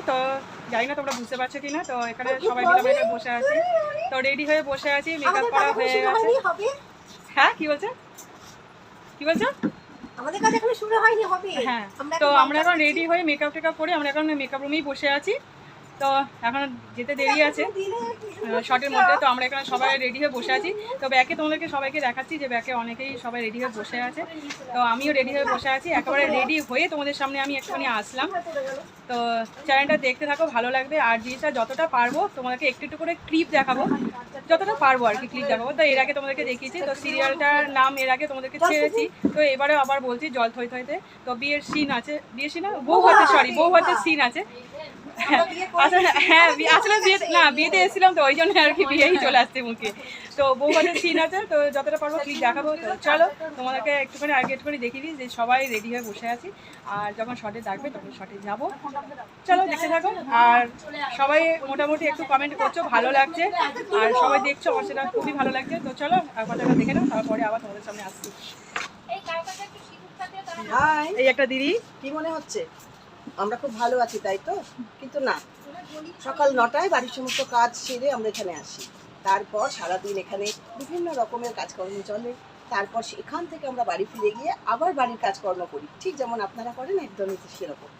তো জানি না তোমরা বুঝতে পারছো কিনা, তো এখানে সবাই মিলে আমরা এখানে বসে আছি, তো রেডি হয়ে বসে আছি, মেকআপ করা হয়ে গেছে। হ্যাঁ কি বলছো কি বলছো? আমাদের কাছে এখনো শুরু হয়নি, হবে। হ্যাঁ, তো আমরা এখন রেডি হয়ে মেকআপ টেকআপ করে আমরা এখন মেকআপ রুমেই বসে আছি। তো এখন যেতে দেরি আছে শর্টের মধ্যে, তো আমরা এখানে সবাই রেডি হয়ে বসে আছি। তো ব্যাকে তোমাদেরকে সবাইকে দেখাচ্ছি যে ব্যাকে অনেকেই সবাই রেডি হয়ে বসে আছে, তো আমিও রেডি হয়ে বসে আছি। একেবারে রেডি হয়ে তোমাদের সামনে আমি একটুখানি আসলাম। তো চ্যানেলটা দেখতে থাকো, ভালো লাগবে। আর জিনিসটা যতটা পারবো তোমাদেরকে একটু একটু করে ক্লিপ দেখাবো, যতটা পারবো আর কি ক্লিপ দেখাবো। তো এর আগে তোমাদেরকে দেখিয়েছি, তো সিরিয়ালটার নাম এর আগে তোমাদেরকে ছেড়েছি, তো এবারে আবার বলছি জল থই থইতে। তো বিয়ের সিন আছে, বিয়ের সিন না, বউ ভাতের সিন আছে। হ্যাঁ আসলে বিয়েতে এসেছিলাম, তো ওই জন্য আর কি বিয়েই চলে আসছে মুখে। তো বউ ভাতের সিন আছে, তো যতটা পারবো ক্লিপ দেখাবো। তো চলো তোমাদেরকে একটুখানি আগে একটুখানি দেখিয়ে দিই যে সবাই রেডি হয়ে বসে আছি, আর যখন শর্টে ডাকবে তখন শর্টে যাবো। চলো দেখতে থাকো। আর সবাই মোটামুটি একটু কমেন্ট করছো, ভালো লাগছে, আর সবাই দেখছো আমার সেটা খুবই ভালো লাগছে। তো চলো কথাটা দেখে নাও, তারপরে আবার তোমাদের সামনে আসছি। এই একটা দিদি, কি মনে হচ্ছে আমরা খুব ভালো আছি তাই তো? কিন্তু না, সকাল 9টায় বাড়ির সমস্ত কাজ সেরে আমরা এখানে আসি, তারপর সারাদিন এখানে বিভিন্ন রকমের কাজকর্ম চলে, তারপর এখান থেকে আমরা বাড়ি ফিরে গিয়ে আবার বাড়ির কাজকর্ম করি, ঠিক যেমন আপনারা করেন একদমই সেরকম।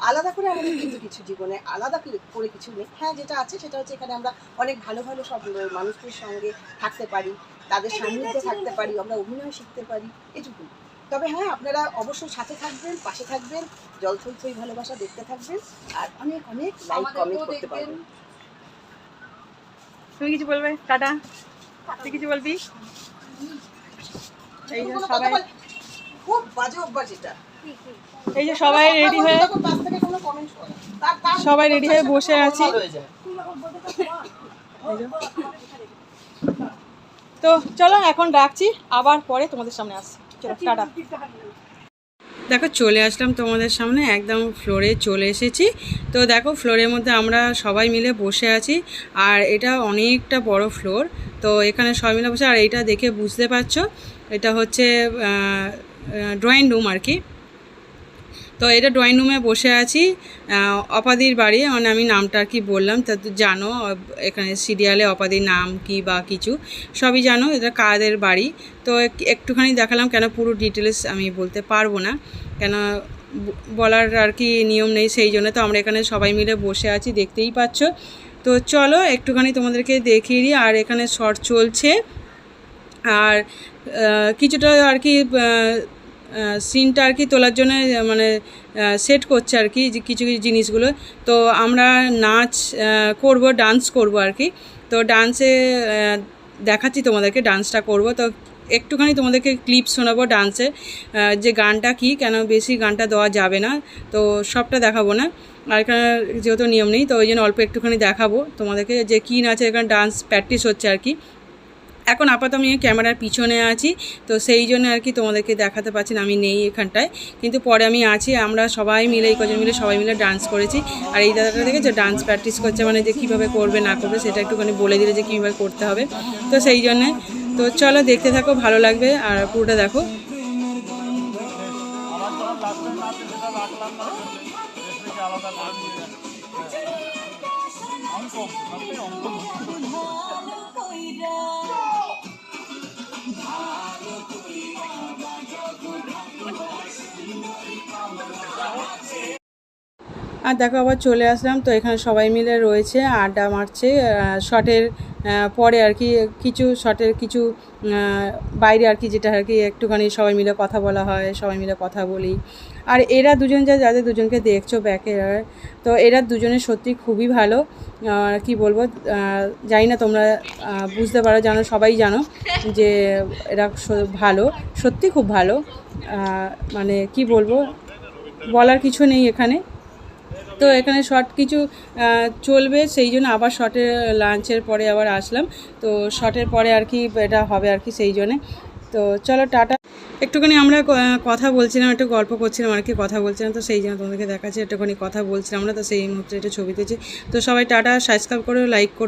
আলাদা করে আমাদের কিন্তু কিছু জীবনে আলাদা করে কিছু নেই। হ্যাঁ, যেটা আছে সেটা হচ্ছে এখানে আমরা অনেক ভালো ভালো সব মানুষদের সঙ্গে থাকতে পারি, তাদের সান্নিধ্যে থাকতে পারি, আমরা অভিনয় শিখতে পারি, এটুকু। তবে হ্যাঁ, আপনারা অবশ্যই সাথে থাকবেন, পাশে থাকবেন, জল থই থই ভালোবাসা দেখতে থাকবেন, আর অনেক অনেক লাইক কমেন্ট করতে পারবেন। তুমি কিছু বলবে? টাটা, তুই কিছু বলবি? এই যে সবাই, খুব বাজে অভ্যাস এটা। এই যে সবাই রেডি হয়ে বসে আছি। তো চলো এখন রাখছি, আবার পরে তোমাদের সামনে আসছি। চলো টাটা। দেখো চলে আসলাম তোমাদের সামনে, একদম ফ্লোরে চলে এসেছি। তো দেখো ফ্লোরের মধ্যে আমরা সবাই মিলে বসে আছি, আর এটা অনেকটা বড় ফ্লোর। তো এখানে সবাই মিলে বসে, আর এটা দেখে বুঝতে পারছো এটা হচ্ছে ড্রয়িং রুম আর কি। তো এটা ড্রয়িং রুমে বসে আছি, অপাদির বাড়ি, মানে আমি নামটা আর কি বললাম, তা জানো এখানে সিরিয়ালে অপাদির নাম কি বা কিছু সবই জানো, এটা কাদের বাড়ি। তো একটুখানি দেখালাম, কেন পুরো ডিটেলস আমি বলতে পারবো না, কেন বলার আর কি নিয়ম নেই, সেই জন্য। তো আমরা এখানে সবাই মিলে বসে আছি, দেখতেই পাচ্ছ। তো চলো একটুখানি তোমাদেরকে দেখিয়ে দিই। আর এখানে শর্ট চলছে, আর কিছুটা আর কি সিনটা আর কি তোলার জন্য মানে সেট করছে আর কি কিছু কিছু জিনিসগুলো। তো আমরা নাচ করব, ডান্স করব আর কি। তো ডান্সে দেখাচ্ছি তোমাদেরকে, ডান্সটা করব। তো একটুখানি তোমাদেরকে ক্লিপ শোনাবো ডান্সে, যে গানটা কি, কেন বেশি গানটা দেওয়া যাবে না, তো সবটা দেখাবো না, আর এখানে যেহেতু নিয়ম নেই, তো ওই জন্য অল্প একটুখানি দেখাবো তোমাদেরকে যে কী নাচে এখানে ডান্স প্র্যাকটিস হচ্ছে আর কি। এখন আপাতত আমি ক্যামেরার পিছনে আছি, তো সেই জন্য আর কি তোমাদেরকে দেখাতে পারছি না, আমি নেই এখানটায়, কিন্তু পরে আমি আছি। আমরা সবাই মিলে, এই কজন মিলে সবাই মিলে ডান্স করেছি। আর এই দাদাটা থেকে যে ডান্স প্র্যাকটিস করছে, মানে যে কীভাবে করবে না করবে সেটা একটুখানি বলে দিলে যে কীভাবে করতে হবে, তো সেই জন্যে। তো চলো দেখতে থাকো, ভালো লাগবে, আর পুরোটা দেখো। আর দেখো আবার চলে আসলাম, তো এখানে সবাই মিলে রয়েছে, আড্ডা মারছে শটের পরে আর কি, কিছু শটের কিছু বাইরে আর কি, যেটা আর কি একটুখানি সবাই মিলে কথা বলা হয়, সবাই মিলে কথা বলি। আর এরা দুজন যাদের দুজনকে দেখছো ব্যাকে, তো এরা দুজনে সত্যি খুবই ভালো, কি বলবো, জানি না তোমরা বুঝতে পারো, জানো সবাই জানো যে এরা ভালো, সত্যি খুব ভালো, মানে কি বলবো, বলার কিছু নেই এখানে। তো এখানে শর্ট কিছু চলবে, সেই জন্য আবার শর্টে লাঞ্চের পরে আবার আসলাম, তো শর্টের পরে আর কি এটা হবে আর কি, সেই জন্যে। তো চলো টাটা। একটুখানি আমরা কথা বলছিলাম, একটু গল্প করছিলাম আর কি, কথা বলছিলাম, তো সেই জন্য তোমাদেরকে দেখাচ্ছি, একটুখানি কথা বলছিলাম আমরা, তো সেই মুহূর্তে এটা ছবি তুলছি। তো সবাই টাটা, সাবস্ক্রাইব করো, লাইক করো।